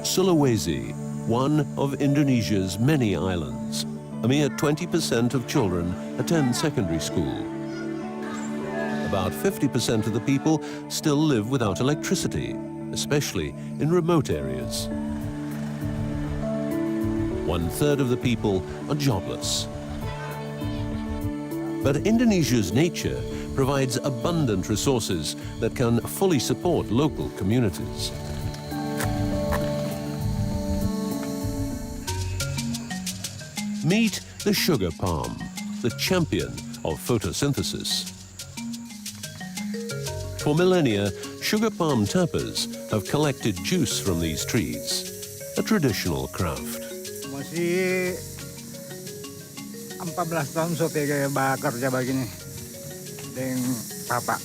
Sulawesi, one of Indonesia's many islands. A mere 20% of children attend secondary school. About 50% of the people still live without electricity, especially in remote areas. 1/3 of the people are jobless. But Indonesia's nature provides abundant resources that can fully support local communities. Meet the sugar palm, the champion of photosynthesis. For millennia, sugar palm tappers have collected juice from these trees, a traditional craft. Masih 14 tahun saya kerja begini dengan papa.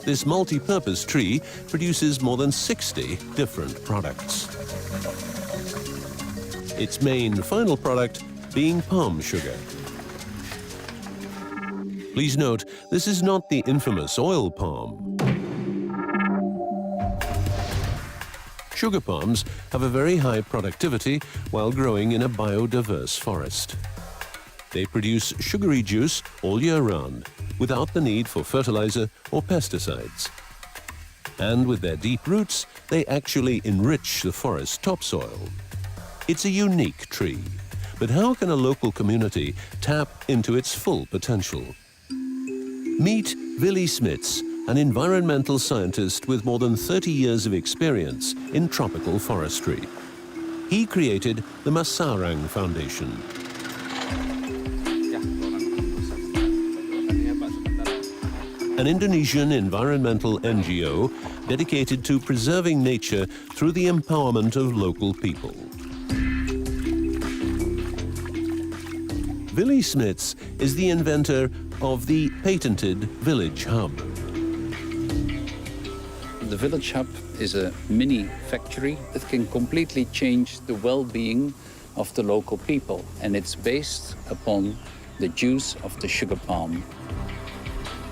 This multi-purpose tree produces more than 60 different products. Its main final product being palm sugar. Please note, this is not the infamous oil palm. Sugar palms have a very high productivity while growing in a biodiverse forest. They produce sugary juice all year round, without the need for fertilizer or pesticides. And with their deep roots, they actually enrich the forest topsoil. It's a unique tree, but how can a local community tap into its full potential? Meet Willy Smits, an environmental scientist with more than 30 years of experience in tropical forestry. He created the Masarang Foundation. An Indonesian environmental NGO dedicated to preserving nature through the empowerment of local people. Willy Smits is the inventor of the patented Village Hub. The Village Hub is a mini factory that can completely change the well-being of the local people, and it's based upon the juice of the sugar palm.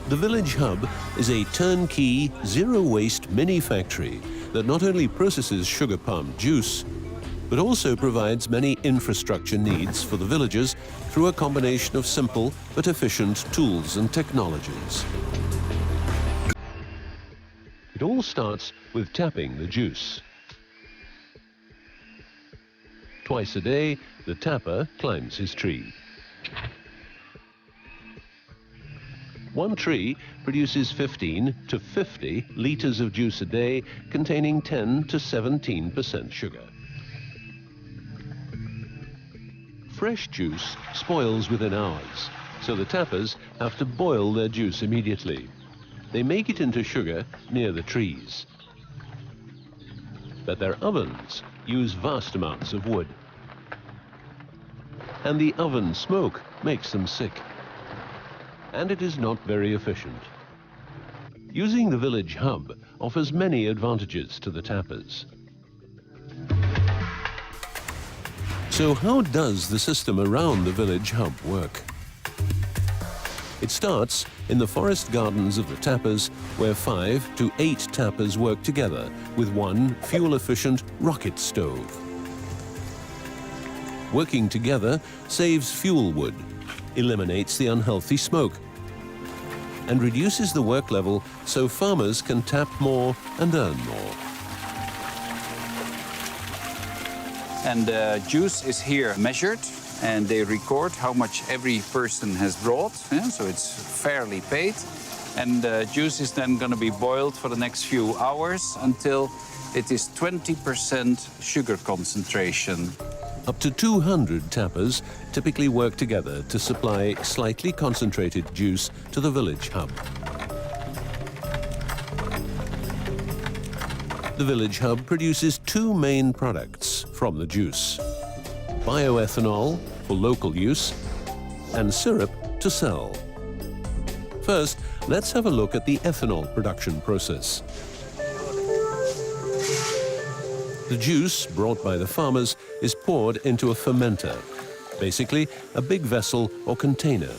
The Village Hub is a turnkey, zero-waste mini factory that not only processes sugar palm juice, but also provides many infrastructure needs for the villagers through a combination of simple but efficient tools and technologies. It all starts with tapping the juice. Twice a day, the tapper climbs his tree. One tree produces 15 to 50 liters of juice a day, containing 10 to 17% sugar. Fresh juice spoils within hours, so the tappers have to boil their juice immediately. They make it into sugar near the trees. But their ovens use vast amounts of wood. And the oven smoke makes them sick. And it is not very efficient. Using the Village Hub offers many advantages to the tappers. So how does the system around the Village Hub work? It starts in the forest gardens of the tappers, where 5 to 8 tappers work together with one fuel-efficient rocket stove. Working together saves fuel wood, eliminates the unhealthy smoke, and reduces the work level so farmers can tap more and earn more. And the juice is here measured, and they record how much every person has brought, so it's fairly paid. And the juice is then going to be boiled for the next few hours until it is 20% sugar concentration. Up to 200 tappers typically work together to supply slightly concentrated juice to the Village Hub. The Village Hub produces 2 main products from the juice: bioethanol for local use and syrup to sell. First, let's have a look at the ethanol production process. The juice brought by the farmers is poured into a fermenter, basically a big vessel or container.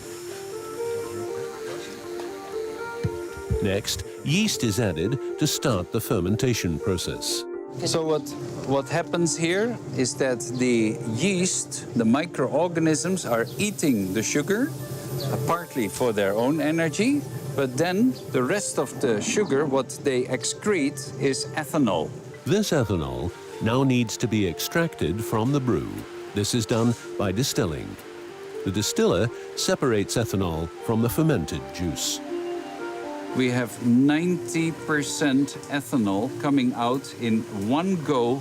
Next, yeast is added to start the fermentation process. So what happens here is that the yeast, the microorganisms, are eating the sugar, partly for their own energy, but then the rest of the sugar, what they excrete, is ethanol. This ethanol now needs to be extracted from the brew. This is done by distilling. The distiller separates ethanol from the fermented juice. We have 90% ethanol coming out in one go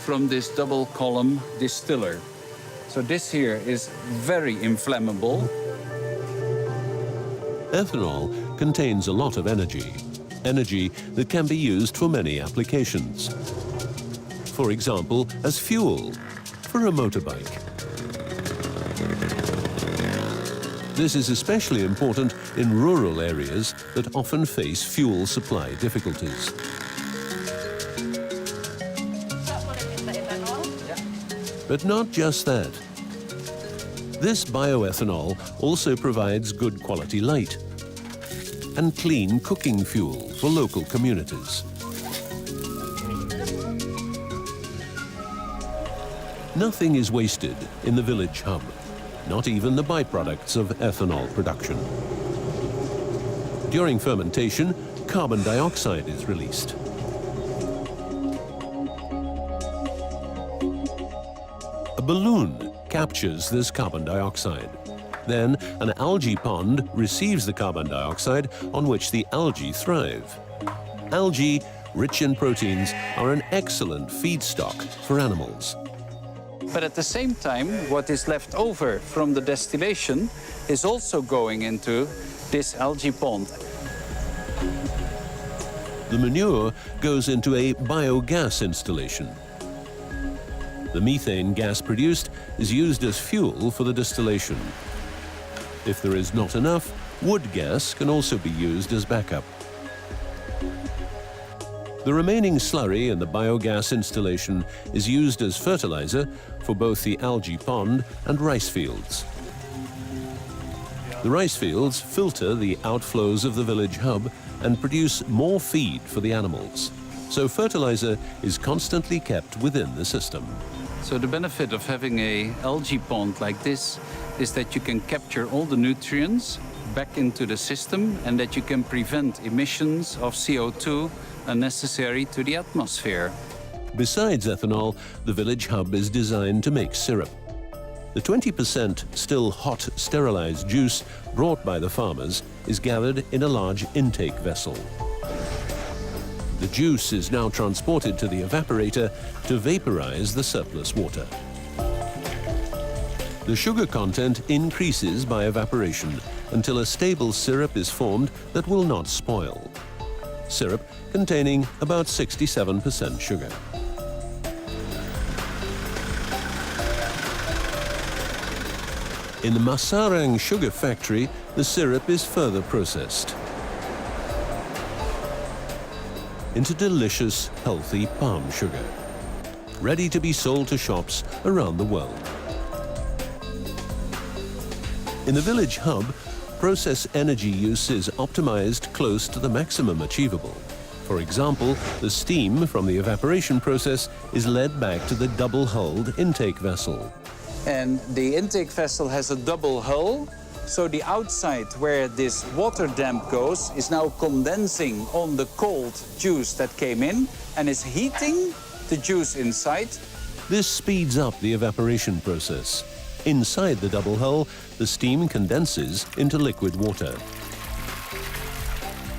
from this double column distiller. So this here is very inflammable. Ethanol contains a lot of energy that can be used for many applications. For example, as fuel for a motorbike. This is especially important in rural areas that often face fuel supply difficulties. But not just that. This bioethanol also provides good quality light and clean cooking fuel for local communities. Nothing is wasted in the village hub, not even the byproducts of ethanol production. During fermentation, carbon dioxide is released. A balloon captures this carbon dioxide. Then an algae pond receives the carbon dioxide on which the algae thrive. Algae, rich in proteins, are an excellent feedstock for animals. But at the same time, what is left over from the distillation is also going into this algae pond. The manure goes into a biogas installation. The methane gas produced is used as fuel for the distillation. If there is not enough, wood gas can also be used as backup. The remaining slurry in the biogas installation is used as fertilizer for both the algae pond and rice fields. The rice fields filter the outflows of the village hub and produce more feed for the animals. So fertilizer is constantly kept within the system. So the benefit of having an algae pond like this is that you can capture all the nutrients back into the system and that you can prevent emissions of CO2 unnecessary to the atmosphere. Besides ethanol, the village hub is designed to make syrup. The 20% still hot sterilized juice brought by the farmers is gathered in a large intake vessel. The juice is now transported to the evaporator to vaporize the surplus water. The sugar content increases by evaporation until a stable syrup is formed that will not spoil. Syrup containing about 67% sugar. In the Masarang sugar factory, the syrup is further processed into delicious, healthy palm sugar, ready to be sold to shops around the world. In the village hub, process energy use is optimized close to the maximum achievable. For example, the steam from the evaporation process is led back to the double-hulled intake vessel. And the intake vessel has a double hull, so the outside where this water damp goes is now condensing on the cold juice that came in and is heating the juice inside. This speeds up the evaporation process. Inside the double hull, the steam condenses into liquid water.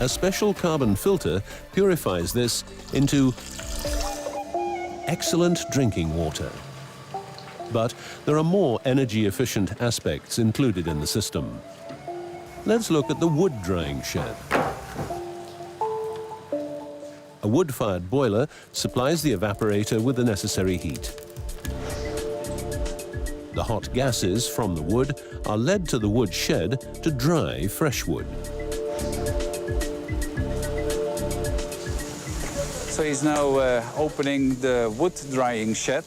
A special carbon filter purifies this into excellent drinking water. But there are more energy-efficient aspects included in the system. Let's look at the wood drying shed. A wood-fired boiler supplies the evaporator with the necessary heat. The hot gases from the wood are led to the wood shed to dry fresh wood. So he's now opening the wood drying shed.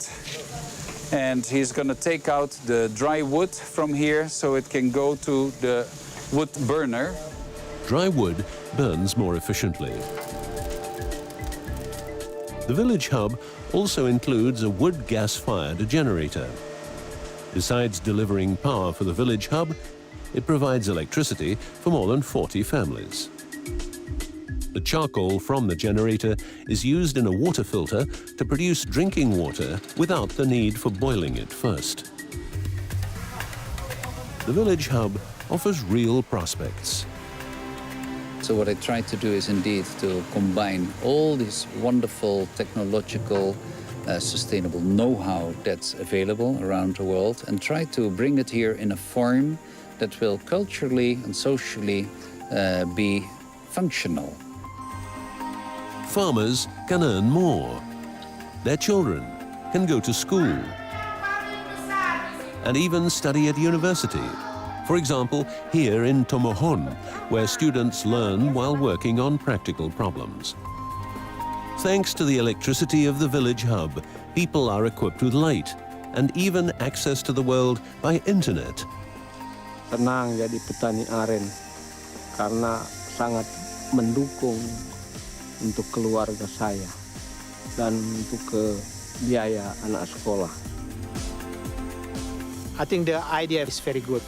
And he's going to take out the dry wood from here so it can go to the wood burner. Dry wood burns more efficiently. The village hub also includes a wood gas-fired generator. Besides delivering power for the village hub, it provides electricity for more than 40 families. The charcoal from the generator is used in a water filter to produce drinking water without the need for boiling it first. The village hub offers real prospects. So what I try to do is indeed to combine all this wonderful technological, sustainable know-how that's available around the world and try to bring it here in a form that will culturally and socially be functional. Farmers can earn more. Their children can go to school and even study at university. For example, here in Tomohon, where students learn while working on practical problems. Thanks to the electricity of the village hub, people are equipped with light and even access to the world by internet. Senang jadi petani aren karena sangat mendukung untuk keluarga saya dan untuk ke biaya anak sekolah. I think the idea is very good.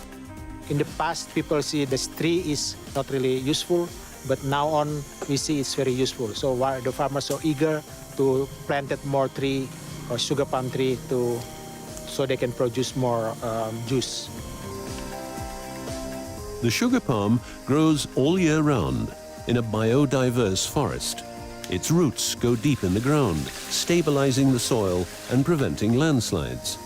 In the past, people see this tree is not really useful, but now on we see it's very useful. So why the farmers are eager to plant more tree or sugar palm tree so they can produce more juice. The sugar palm grows all year round in a biodiverse forest. Its roots go deep in the ground, stabilizing the soil and preventing landslides.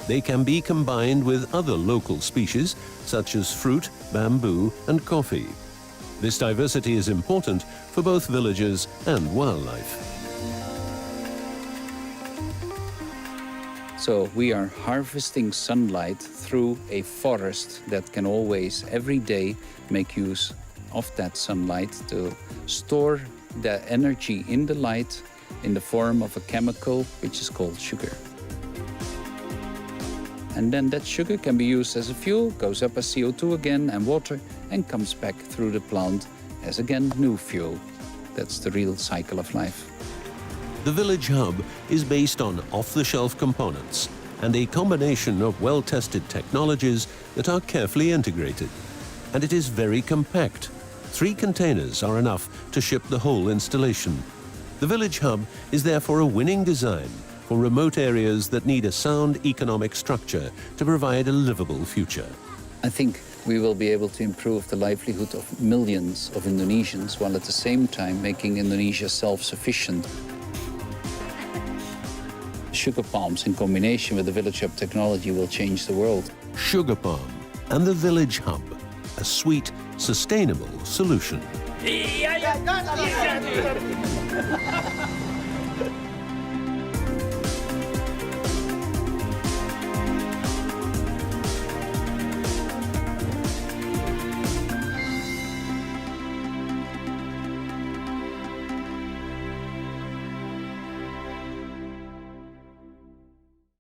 They can be combined with other local species, such as fruit, bamboo, and coffee. This diversity is important for both villagers and wildlife. So we are harvesting sunlight through a forest that can always, every day, make use of that sunlight to store the energy in the light in the form of a chemical which is called sugar. And then that sugar can be used as a fuel, goes up as CO2 again and water, and comes back through the plant as again new fuel. That's the real cycle of life. The village hub is based on off-the-shelf components and a combination of well-tested technologies that are carefully integrated. And it is very compact. 3 containers are enough to ship the whole installation. The village hub is therefore a winning design for remote areas that need a sound economic structure to provide a livable future. I think we will be able to improve the livelihood of millions of Indonesians while at the same time making Indonesia self-sufficient. Sugar palms in combination with the village hub technology will change the world. Sugar palm and the village hub, a sweet, sustainable solution.